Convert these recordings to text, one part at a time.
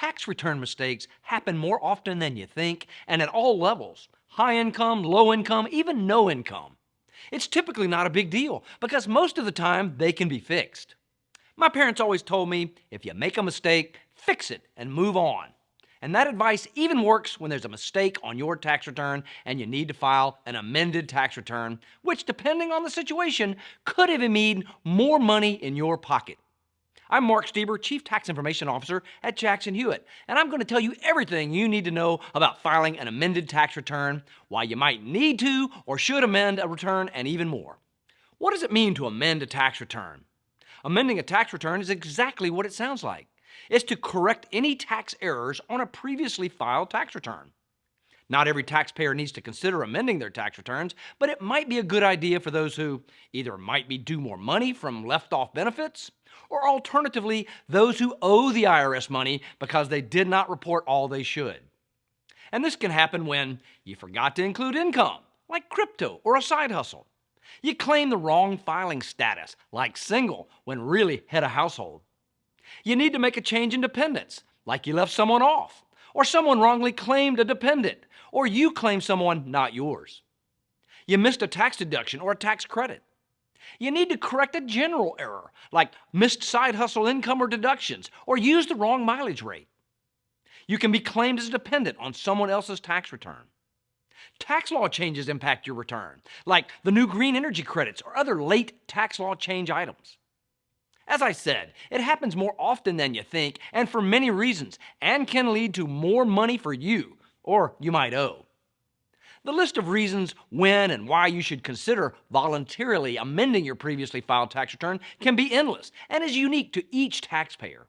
tax return mistakes happen more often than you think and at all levels: high income, low income, even no income. It's typically not a big deal because most of the time they can be fixed. My parents always told me, if you make a mistake, fix it and move on. And that advice even works when there's a mistake on your tax return and you need to file an amended tax return, which, depending on the situation, could even mean more money in your pocket. I'm Mark Steber, Chief Tax Information Officer at Jackson Hewitt, and I'm going to tell you everything you need to know about filing an amended tax return, why you might need to or should amend a return, and even more. What does it mean to amend a tax return? Amending a tax return is exactly what it sounds like. It's to correct any tax errors on a previously filed tax return. Not every taxpayer needs to consider amending their tax returns, but it might be a good idea for those who either might be due more money from left-off benefits, or alternatively, those who owe the IRS money because they did not report all they should. And this can happen when you forgot to include income, like crypto or a side hustle. You claim the wrong filing status, like single, when really head of household. You need to make a change in dependents, like you left someone off, or someone wrongly claimed a dependent, or you claim someone not yours. You missed a tax deduction or a tax credit. You need to correct a general error, like missed side hustle income or deductions, or use the wrong mileage rate. You can be claimed as a dependent on someone else's tax return. Tax law changes impact your return, like the new green energy credits or other late tax law change items. As I said, it happens more often than you think and for many reasons, and can lead to more money for you, or you might owe. The list of reasons when and why you should consider voluntarily amending your previously filed tax return can be endless and is unique to each taxpayer.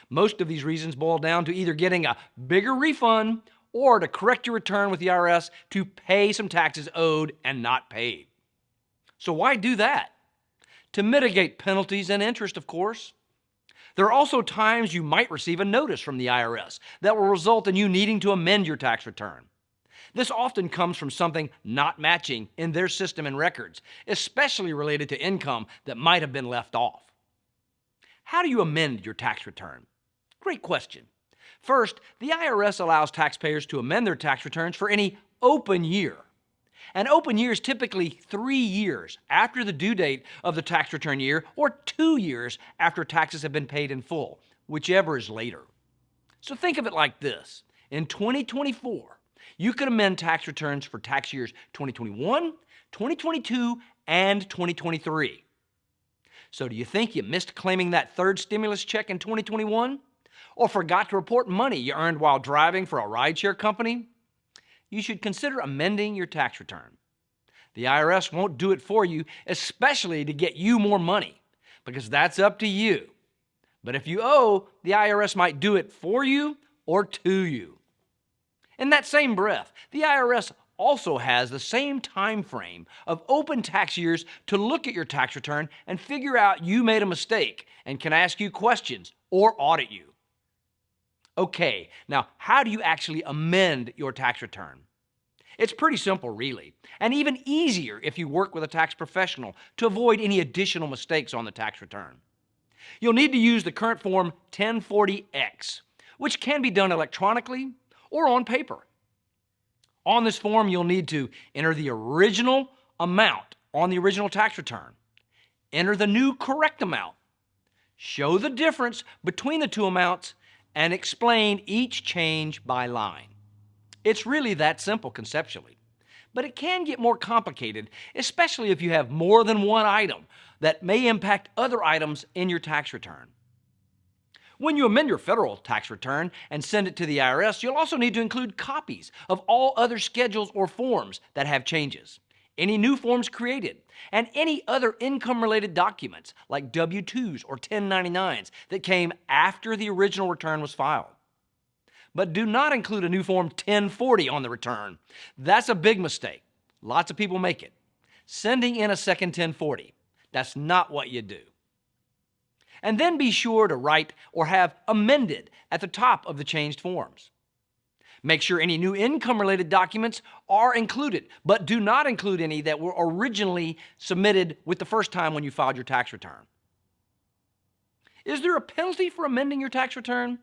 Most of these reasons boil down to either getting a bigger refund or to correct your return with the IRS to pay some taxes owed and not paid. So why do that? To mitigate penalties and interest, of course. There are also times you might receive a notice from the IRS that will result in you needing to amend your tax return. This often comes from something not matching in their system and records, especially related to income that might have been left off. How do you amend your tax return? Great question. First, the IRS allows taxpayers to amend their tax returns for any open year. An open year is typically 3 years after the due date of the tax return year or 2 years after taxes have been paid in full, whichever is later. So think of it like this. In 2024, you could amend tax returns for tax years 2021, 2022, and 2023. So do you think you missed claiming that third stimulus check in 2021? Or forgot to report money you earned while driving for a rideshare company? You should consider amending your tax return. The IRS won't do it for you, especially to get you more money, because that's up to you. But if you owe, the IRS might do it for you or to you. In that same breath, the IRS also has the same time frame of open tax years to look at your tax return and figure out you made a mistake and can ask you questions or audit you. Okay, now how do you actually amend your tax return? It's pretty simple, really, and even easier if you work with a tax professional to avoid any additional mistakes on the tax return. You'll need to use the current Form 1040X, which can be done electronically or on paper. On this form, you'll need to enter the original amount on the original tax return, enter the new correct amount, show the difference between the two amounts, and explain each change by line. It's really that simple conceptually, but it can get more complicated, especially if you have more than one item that may impact other items in your tax return. When you amend your federal tax return and send it to the IRS, you'll also need to include copies of all other schedules or forms that have changes, any new forms created, and any other income-related documents like W-2s or 1099s that came after the original return was filed. But do not include a new Form 1040 on the return. That's a big mistake. Lots of people make it. Sending in a second 1040. That's not what you do. And then be sure to write or have amended at the top of the changed forms. Make sure any new income-related documents are included, but do not include any that were originally submitted with the first time when you filed your tax return. Is there a penalty for amending your tax return?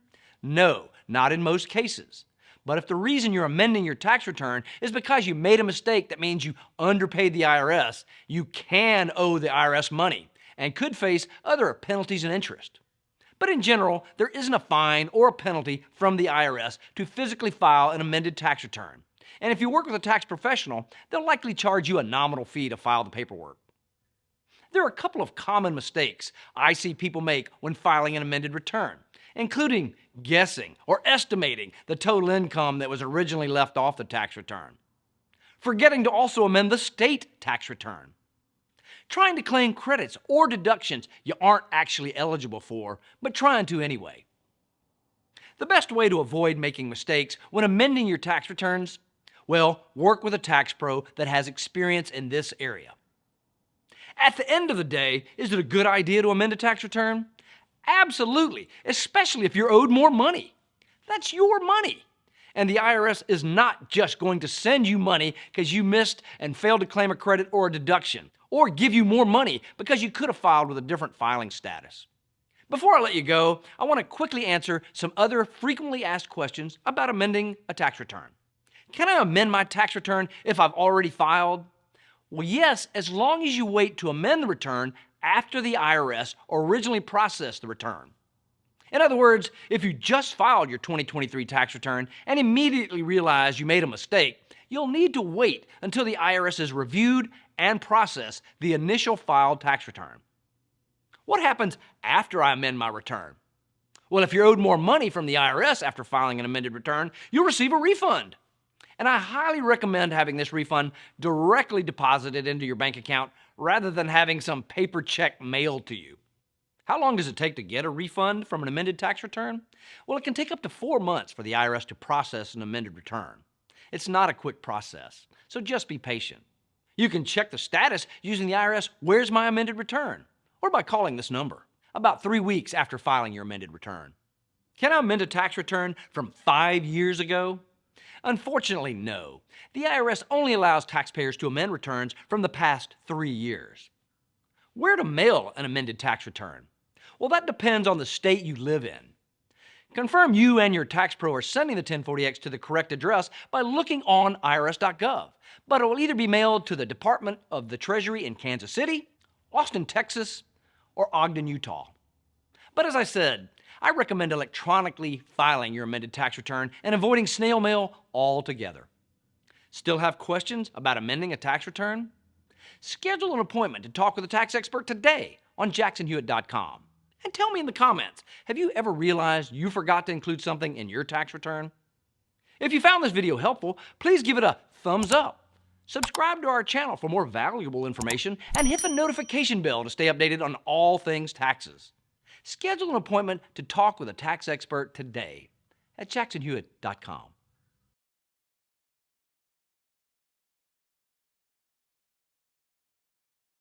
No, not in most cases. But if the reason you're amending your tax return is because you made a mistake that means you underpaid the IRS, you can owe the IRS money and could face other penalties and interest. But in general, there isn't a fine or a penalty from the IRS to physically file an amended tax return. And if you work with a tax professional, they'll likely charge you a nominal fee to file the paperwork. There are a couple of common mistakes I see people make when filing an amended return, including guessing or estimating the total income that was originally left off the tax return, forgetting to also amend the state tax return, trying to claim credits or deductions you aren't actually eligible for, but trying to anyway. The best way to avoid making mistakes when amending your tax returns? Well, work with a tax pro that has experience in this area. At the end of the day, is it a good idea to amend a tax return? Absolutely, especially if you're owed more money. That's your money. And the IRS is not just going to send you money because you missed and failed to claim a credit or a deduction, or give you more money because you could have filed with a different filing status. Before I let you go, I want to quickly answer some other frequently asked questions about amending a tax return. Can I amend my tax return if I've already filed? Well, yes, as long as you wait to amend the return after the IRS originally processed the return. In other words, if you just filed your 2023 tax return and immediately realize you made a mistake, you'll need to wait until the IRS has reviewed and processed the initial filed tax return. What happens after I amend my return? Well, if you're owed more money from the IRS after filing an amended return, you'll receive a refund. And I highly recommend having this refund directly deposited into your bank account rather than having some paper check mailed to you. How long does it take to get a refund from an amended tax return? Well, it can take up to 4 months for the IRS to process an amended return. It's not a quick process, so just be patient. You can check the status using the IRS Where's My Amended Return? Or by calling this number about 3 weeks after filing your amended return. Can I amend a tax return from 5 years ago? Unfortunately, no. The IRS only allows taxpayers to amend returns from the past 3 years. Where to mail an amended tax return? Well, that depends on the state you live in. Confirm you and your tax pro are sending the 1040X to the correct address by looking on irs.gov, but it will either be mailed to the Department of the Treasury in Kansas City, Austin, Texas, or Ogden, Utah. But as I said, I recommend electronically filing your amended tax return and avoiding snail mail altogether. Still have questions about amending a tax return? Schedule an appointment to talk with a tax expert today on jacksonhewitt.com. And tell me in the comments, have you ever realized you forgot to include something in your tax return? If you found this video helpful, please give it a thumbs up. Subscribe to our channel for more valuable information and hit the notification bell to stay updated on all things taxes. Schedule an appointment to talk with a tax expert today at jacksonhewitt.com.